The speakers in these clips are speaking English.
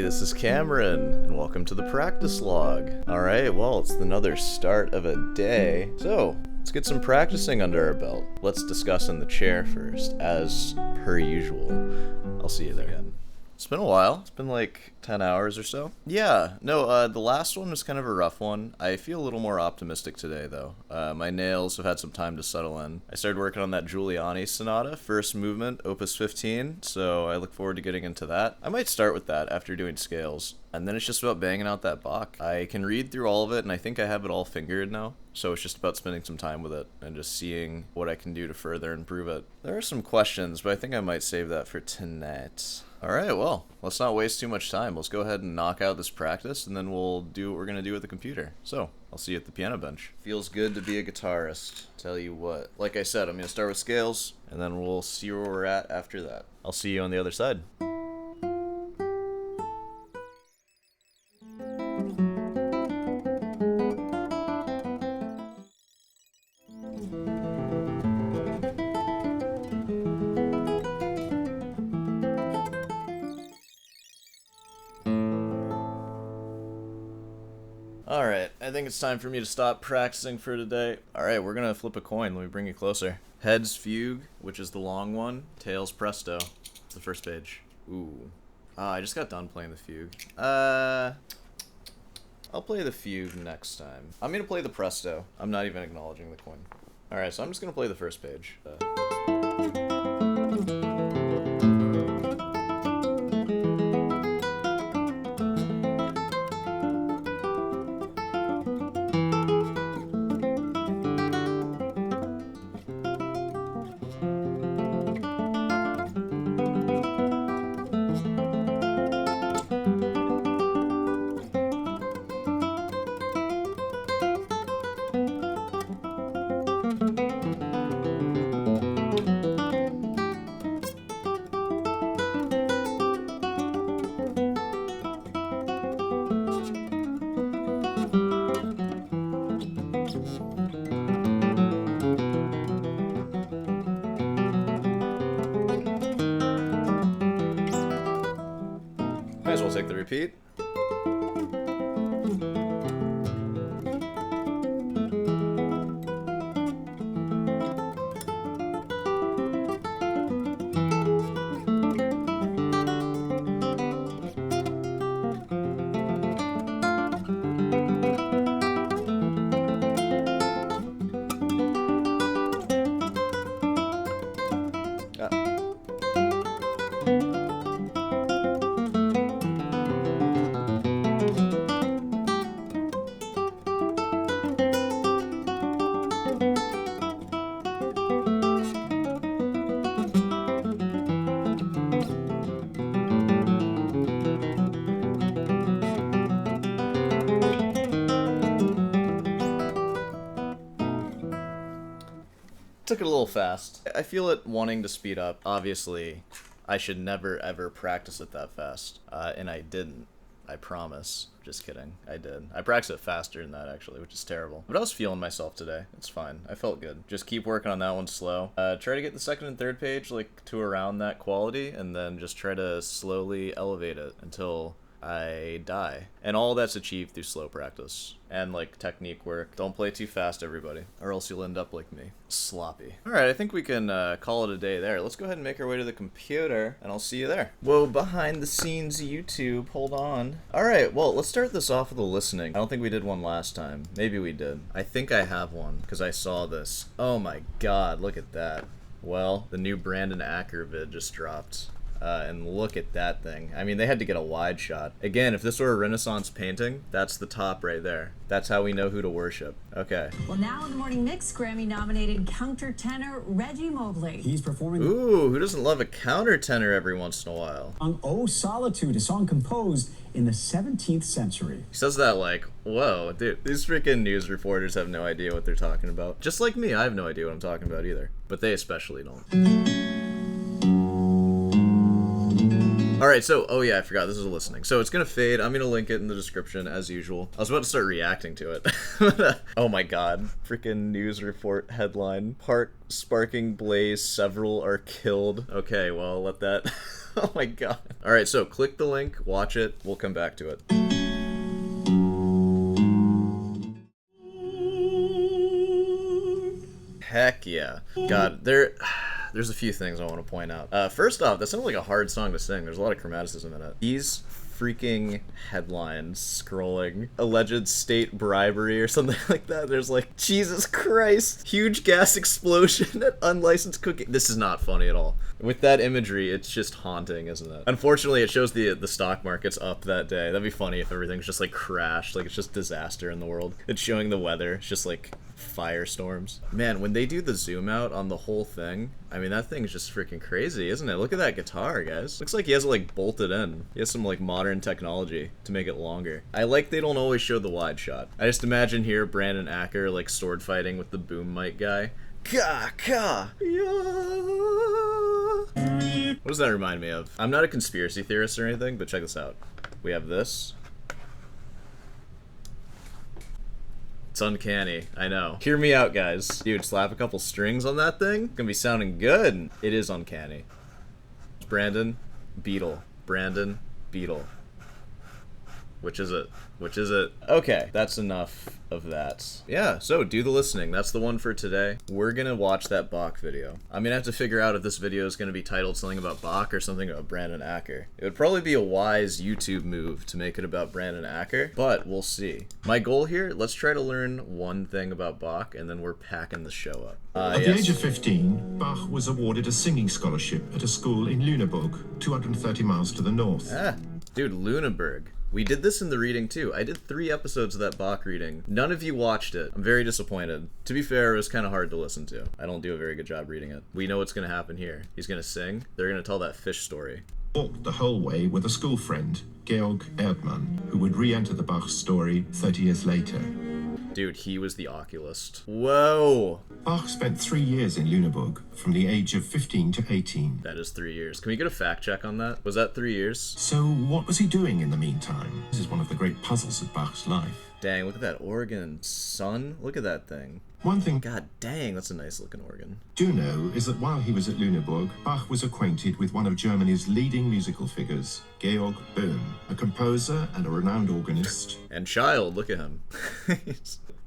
this is Cameron, and welcome to the practice log. Alright, well, it's another start of a day, so let's get some practicing under our belt. Let's discuss in the chair first, as per usual. I'll see you there again. It's been a while. It's been like 10 hours or so. Yeah, no, the last one was kind of a rough one. I feel a little more optimistic today, though. My nails have had some time to settle in. I started working on that Giuliani Sonata, first movement, Opus 15, so I look forward to getting into that. I might start with that after doing scales, and then it's just about banging out that Bach. I can read through all of it, and I think I have it all fingered now, so it's just about spending some time with it and just seeing what I can do to further improve it. There are some questions, but I think I might save that for tonight. Alright, well, let's not waste too much time. Let's go ahead and knock out this practice, and then we'll do what we're going to do with the computer. So, I'll see you at the piano bench. Feels good to be a guitarist. Tell you what. Like I said, I'm going to start with scales, and then we'll see where we're at after that. I'll see you on the other side. Alright, I think it's time for me to stop practicing for today. Alright, we're gonna flip a coin. Let me bring you closer. Heads fugue, which is the long one. Tails presto. It's the first page. Ooh. I just got done playing the fugue. I'll play the fugue next time. I'm gonna play the presto. I'm not even acknowledging the coin. Alright, so I'm just gonna play the first page. Might as well take the repeat. Took it a little fast. I feel it wanting to speed up. Obviously, I should never ever practice it that fast. And I didn't. I promise. Just kidding. I did. I practiced it faster than that, actually, which is terrible. But I was feeling myself today. It's fine. I felt good. Just keep working on that one slow. Try to get the second and third page, like, to around that quality, and then just try to slowly elevate it until I die. And all that's achieved through slow practice and like technique work. Don't play too fast, everybody, or else you'll end up like me, sloppy. Alright, I think we can call it a day there. Let's go ahead and make our way to the computer, and I'll see you there. Whoa, behind the scenes YouTube, hold on. Alright, well, let's start this off with a listening. I don't think we did one last time. Maybe we did. I think I have one, because I saw this. Oh my god, look at that. Well, the new Brandon Acker vid just dropped. And look at that thing. I mean, they had to get a wide shot. Again, if this were a Renaissance painting, that's the top right there. That's how we know who to worship. Okay. Well, now in the morning mix, Grammy-nominated countertenor Reggie Mobley. He's performing. Ooh, who doesn't love a countertenor every once in a while? On "Oh Solitude," a song composed in the 17th century. He says that like, whoa, dude. These freaking news reporters have no idea what they're talking about. Just like me, I have no idea what I'm talking about either. But they especially don't. Alright, so, oh yeah, I forgot, this is a listening. So it's gonna fade, I'm gonna link it in the description, as usual. I was about to start reacting to it. Oh my god. Freaking news report headline. Park sparking blaze, several are killed. Okay, well, I'll let that... Oh my god. Alright, so click the link, watch it, we'll come back to it. Heck yeah. God, there's a few things I want to point out. First off, that sounded like a hard song to sing. There's a lot of chromaticism in it. These freaking headlines scrolling. Alleged state bribery or something like that. There's like, Jesus Christ, huge gas explosion at unlicensed cooking. This is not funny at all. With that imagery, it's just haunting, isn't it? Unfortunately, it shows the stock market's up that day. That'd be funny if everything's just like crashed, like it's just disaster in the world. It's showing the weather. It's just like firestorms. Man, when they do the zoom out on the whole thing, I mean, that thing's just freaking crazy, isn't it? Look at that guitar, guys. Looks like he has it like bolted in. He has some like modern technology to make it longer. I like they don't always show the wide shot. I just imagine here Brandon Acker like sword fighting with the boom mic guy. Ka ka yeah. What does that remind me of? I'm not a conspiracy theorist or anything, but check this out. We have this. It's uncanny, I know. Hear me out, guys. Dude, slap a couple strings on that thing. It's gonna be sounding good. It is uncanny. Brandon, Beetle. Brandon, Beetle. Which is it? Which is it? Okay, that's enough of that. Yeah, so do the listening. That's the one for today. We're gonna watch that Bach video. I'm gonna have to figure out if this video is gonna be titled something about Bach or something about Brandon Acker. It would probably be a wise YouTube move to make it about Brandon Acker, but we'll see. My goal here, let's try to learn one thing about Bach, and then we're packing the show up. At the age of 15, Bach was awarded a singing scholarship at a school in Lüneburg, 230 miles to the north. Dude, Lüneburg. We did this in the reading too. I did 3 episodes of that Bach reading. None of you watched it. I'm very disappointed. To be fair, it was kind of hard to listen to. I don't do a very good job reading it. We know what's going to happen here. He's going to sing. They're going to tell that fish story. Walked the whole way with a school friend, Georg Erdmann, who would re-enter the Bach story 30 years later. Dude, he was the oculist. Whoa! Bach spent 3 years in Lüneburg, from the age of 15 to 18. That is 3 years. Can we get a fact check on that? Was that 3 years? So what was he doing in the meantime? This is one of the great puzzles of Bach's life. Dang, look at that organ. Son, look at that thing. One thing God dang, that's a nice looking organ. do know is that while he was at Lüneburg, Bach was acquainted with one of Germany's leading musical figures, Georg Böhm, a composer and a renowned organist. And child, look at him.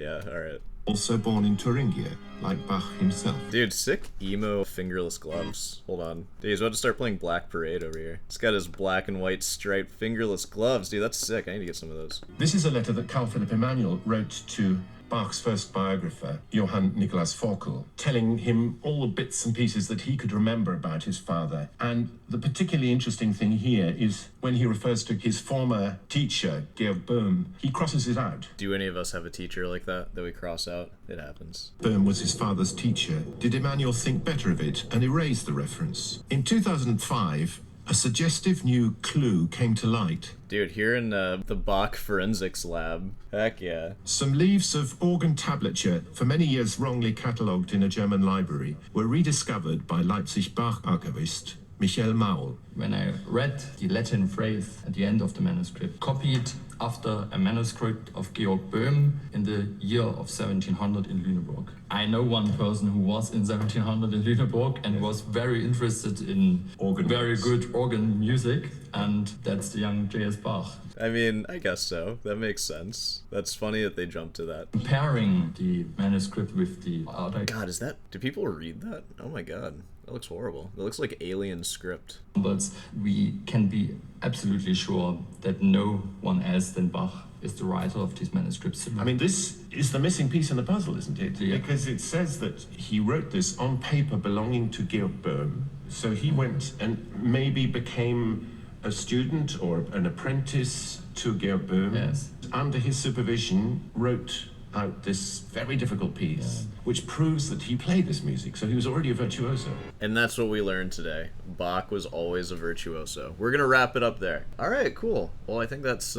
Yeah, alright. Also born in Thuringia, like Bach himself. Dude, sick emo fingerless gloves. Hold on. Dude, he's about to start playing Black Parade over here. He's got his black and white striped fingerless gloves. Dude, that's sick. I need to get some of those. This is a letter that Carl Philipp Emanuel wrote to Bach's first biographer, Johann Nicolas Forkel, telling him all the bits and pieces that he could remember about his father. And the particularly interesting thing here is when he refers to his former teacher, Georg Böhm, he crosses it out. Do any of us have a teacher like that we cross out? It happens. Böhm was his father's teacher. Did Emanuel think better of it and erase the reference? In 2005, a suggestive new clue came to light. Dude, here in the Bach forensics lab. Heck yeah. Some leaves of organ tablature, for many years wrongly catalogued in a German library, were rediscovered by Leipzig Bach archivist Michael Maul. When I read the Latin phrase at the end of the manuscript, copied after a manuscript of Georg Böhm in the year of 1700 in Lüneburg. I know one person who was in 1700 in Lüneburg and was very interested in very good organ music, and that's the young J.S. Bach. I mean, I guess so. That makes sense. That's funny that they jumped to that. Comparing the manuscript with the other... God, is that... Do people read that? Oh my god. That looks horrible. It looks like alien script. But we can be absolutely sure that no one else than Bach is the writer of these manuscripts. I mean, this is the missing piece in the puzzle, isn't it? Yeah. Because it says that he wrote this on paper belonging to Georg Böhm. So he went and maybe became a student or an apprentice to Georg Böhm. Yes. Under his supervision, wrote out this very difficult piece, which proves that he played this music, so he was already a virtuoso. And that's what we learned today. Bach was always a virtuoso. We're gonna wrap it up there. Alright, cool. Well, I think that's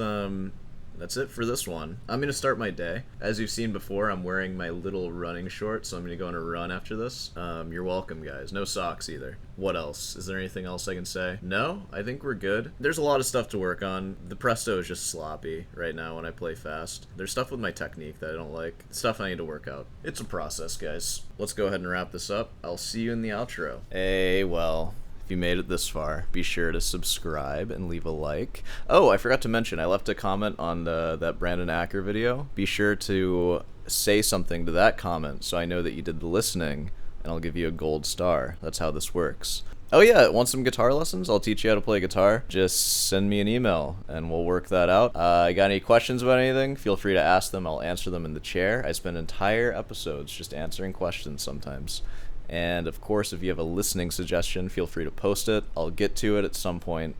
that's it for this one. I'm going to start my day. As you've seen before, I'm wearing my little running shorts, so I'm going to go on a run after this. You're welcome, guys. No socks either. What else? Is there anything else I can say? No? I think we're good. There's a lot of stuff to work on. The presto is just sloppy right now when I play fast. There's stuff with my technique that I don't like. Stuff I need to work out. It's a process, guys. Let's go ahead and wrap this up. I'll see you in the outro. Hey, well... If you made it this far, be sure to subscribe and leave a like. Oh, I forgot to mention, I left a comment on that Brandon Acker video. Be sure to say something to that comment so I know that you did the listening, and I'll give you a gold star. That's how this works. Oh yeah, want some guitar lessons? I'll teach you how to play guitar. Just send me an email, and we'll work that out. Got any questions about anything? Feel free to ask them. I'll answer them in the chair. I spend entire episodes just answering questions sometimes. And of course, if you have a listening suggestion, feel free to post it. I'll get to it at some point.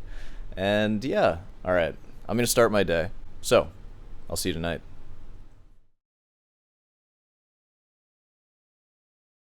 And yeah, all right, I'm going to start my day. So, I'll see you tonight.